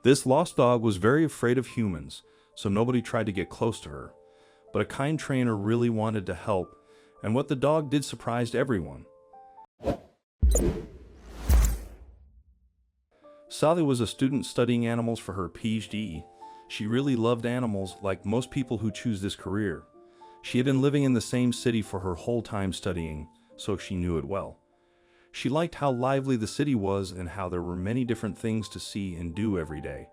This lost dog was very afraid of humans, so nobody tried to get close to her. But a kind trainer really wanted to help, and what the dog did surprised everyone. Sally was a student studying animals for her PhD. She really loved animals, like most people who choose this career. She had been living in the same city for her whole time studying, so she knew it well. She liked how lively the city was and how there were many different things to see and do every day.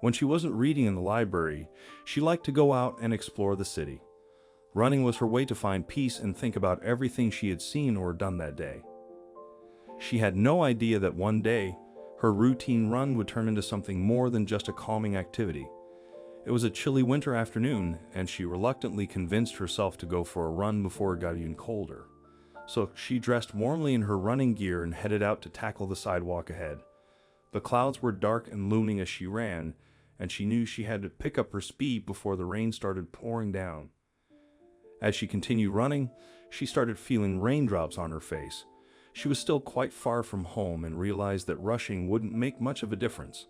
When she wasn't reading in the library, she liked to go out and explore the city. Running was her way to find peace and think about everything she had seen or done that day. She had no idea that one day, her routine run would turn into something more than just a calming activity. It was a chilly winter afternoon, and she reluctantly convinced herself to go for a run before it got even colder. So she dressed warmly in her running gear and headed out to tackle the sidewalk ahead. The clouds were dark and looming as she ran, and she knew she had to pick up her speed before the rain started pouring down. As she continued running, she started feeling raindrops on her face. She was still quite far from home and realized that rushing wouldn't make much of a difference.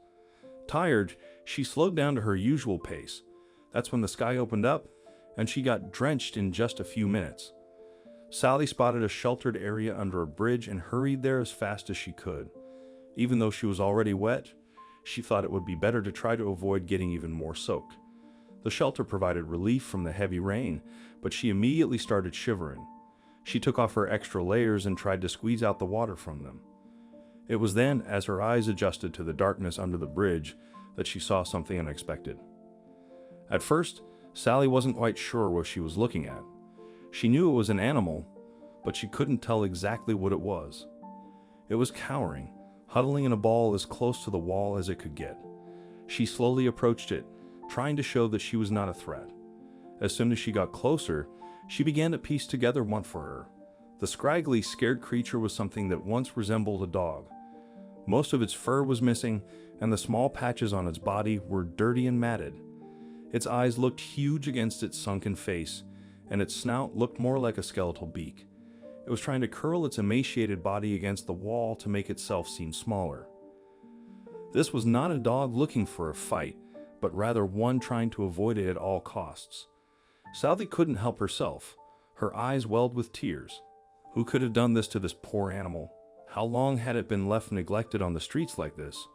Tired, she slowed down to her usual pace. That's when the sky opened up, and she got drenched in just a few minutes. Sally spotted a sheltered area under a bridge and hurried there as fast as she could. Even though she was already wet, she thought it would be better to try to avoid getting even more soaked. The shelter provided relief from the heavy rain, but she immediately started shivering. She took off her extra layers and tried to squeeze out the water from them. It was then, as her eyes adjusted to the darkness under the bridge, that she saw something unexpected. At first, Sally wasn't quite sure what she was looking at. She knew it was an animal, but she couldn't tell exactly what it was. It was cowering, huddling in a ball as close to the wall as it could get. She slowly approached it, trying to show that she was not a threat. As soon as she got closer, she began to piece together one for her. The scraggly, scared creature was something that once resembled a dog. Most of its fur was missing, and the small patches on its body were dirty and matted. Its eyes looked huge against its sunken face, and its snout looked more like a skeletal beak. It was trying to curl its emaciated body against the wall to make itself seem smaller. This was not a dog looking for a fight, but rather one trying to avoid it at all costs. Sally couldn't help herself. Her eyes welled with tears. Who could have done this to this poor animal? How long had it been left neglected on the streets like this?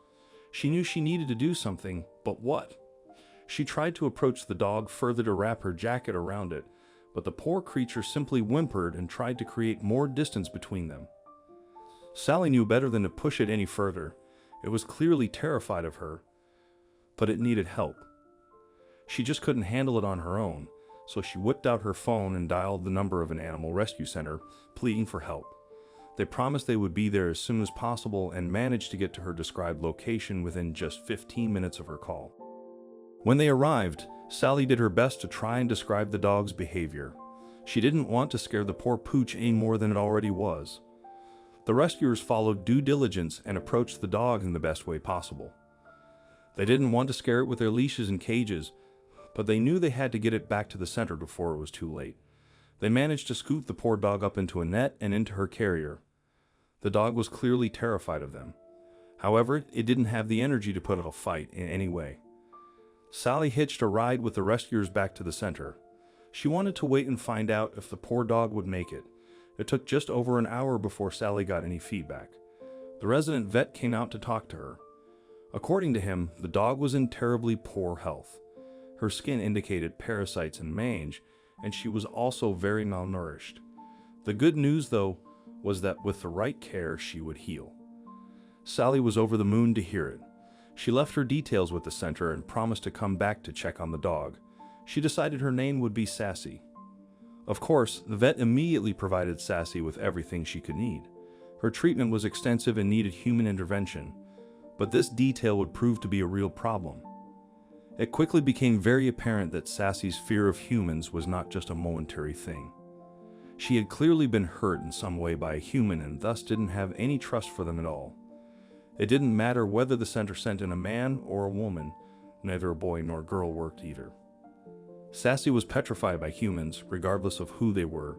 She knew she needed to do something, but what? She tried to approach the dog further to wrap her jacket around it, but the poor creature simply whimpered and tried to create more distance between them. Sally knew better than to push it any further. It was clearly terrified of her, but it needed help. She just couldn't handle it on her own, so she whipped out her phone and dialed the number of an animal rescue center, pleading for help. They promised they would be there as soon as possible and managed to get to her described location within just 15 minutes of her call. When they arrived, Sally did her best to try and describe the dog's behavior. She didn't want to scare the poor pooch any more than it already was. The rescuers followed due diligence and approached the dog in the best way possible. They didn't want to scare it with their leashes and cages, but they knew they had to get it back to the center before it was too late. They managed to scoop the poor dog up into a net and into her carrier. The dog was clearly terrified of them. However, it didn't have the energy to put up a fight in any way. Sally hitched a ride with the rescuers back to the center. She wanted to wait and find out if the poor dog would make it. It took just over an hour before Sally got any feedback. The resident vet came out to talk to her. According to him, the dog was in terribly poor health. Her skin indicated parasites and mange, and she was also very malnourished. The good news, though, was that with the right care, she would heal. Sally was over the moon to hear it. She left her details with the center and promised to come back to check on the dog. She decided her name would be Sassy. Of course, the vet immediately provided Sassy with everything she could need. Her treatment was extensive and needed human intervention, but this detail would prove to be a real problem. It quickly became very apparent that Sassy's fear of humans was not just a momentary thing. She had clearly been hurt in some way by a human and thus didn't have any trust for them at all. It didn't matter whether the center sent in a man or a woman, neither a boy nor girl worked either. Sassy was petrified by humans, regardless of who they were.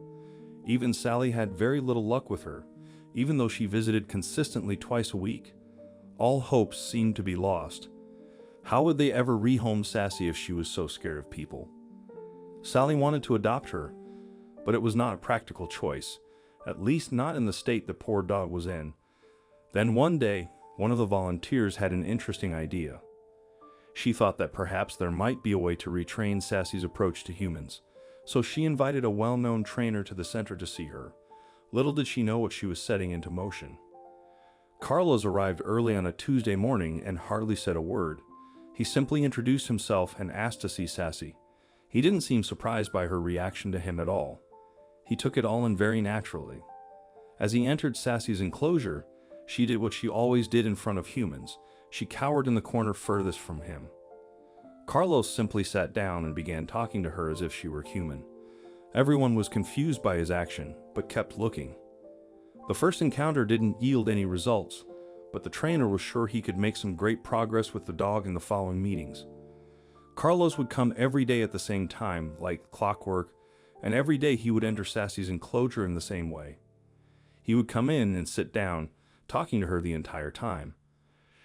Even Sally had very little luck with her, even though she visited consistently twice a week. All hopes seemed to be lost. How would they ever rehome Sassy if she was so scared of people? Sally wanted to adopt her, but it was not a practical choice, at least not in the state the poor dog was in. Then one day, one of the volunteers had an interesting idea. She thought that perhaps there might be a way to retrain Sassy's approach to humans, so she invited a well-known trainer to the center to see her. Little did she know what she was setting into motion. Carlos arrived early on a Tuesday morning and hardly said a word. He simply introduced himself and asked to see Sassy. He didn't seem surprised by her reaction to him at all. He took it all in very naturally. As he entered Sassy's enclosure, she did what she always did in front of humans. She cowered in the corner furthest from him. Carlos simply sat down and began talking to her as if she were human. Everyone was confused by his action, but kept looking. The first encounter didn't yield any results, but the trainer was sure he could make some great progress with the dog in the following meetings. Carlos would come every day at the same time, like clockwork, and every day he would enter Sassy's enclosure in the same way. He would come in and sit down, talking to her the entire time.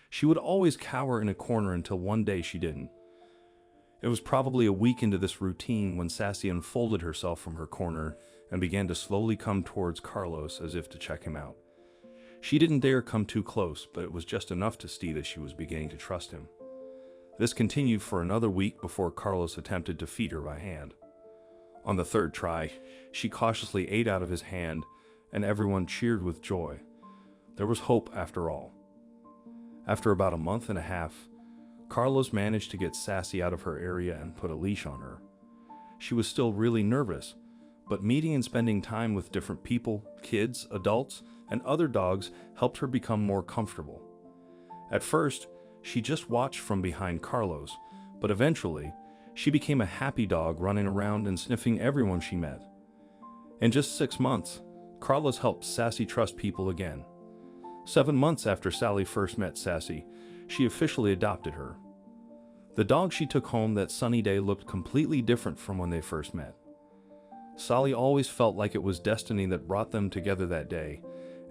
She would always cower in a corner until one day she didn't. It was probably a week into this routine when Sassy unfolded herself from her corner and began to slowly come towards Carlos as if to check him out. She didn't dare come too close, but it was just enough to see that she was beginning to trust him. This continued for another week before Carlos attempted to feed her by hand. On the third try, she cautiously ate out of his hand, and everyone cheered with joy. There was hope after all. After about a month and a half, Carlos managed to get Sassy out of her area and put a leash on her. She was still really nervous, but meeting and spending time with different people, kids, adults, and other dogs helped her become more comfortable. At first, she just watched from behind Carlos, but eventually, she became a happy dog running around and sniffing everyone she met. In just 6 months, Carlos helped Sassy trust people again. 7 months after Sally first met Sassy, she officially adopted her. The dog she took home that sunny day looked completely different from when they first met. Sally always felt like it was destiny that brought them together that day,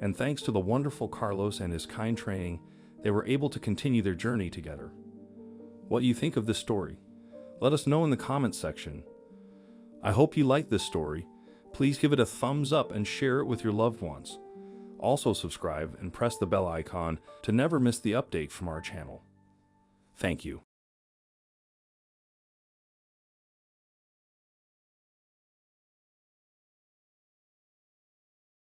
and thanks to the wonderful Carlos and his kind training, they were able to continue their journey together. What do you think of this story? Let us know in the comments section. I hope you liked this story. Please give it a thumbs up and share it with your loved ones. Also subscribe and press the bell icon to never miss the update from our channel. Thank you.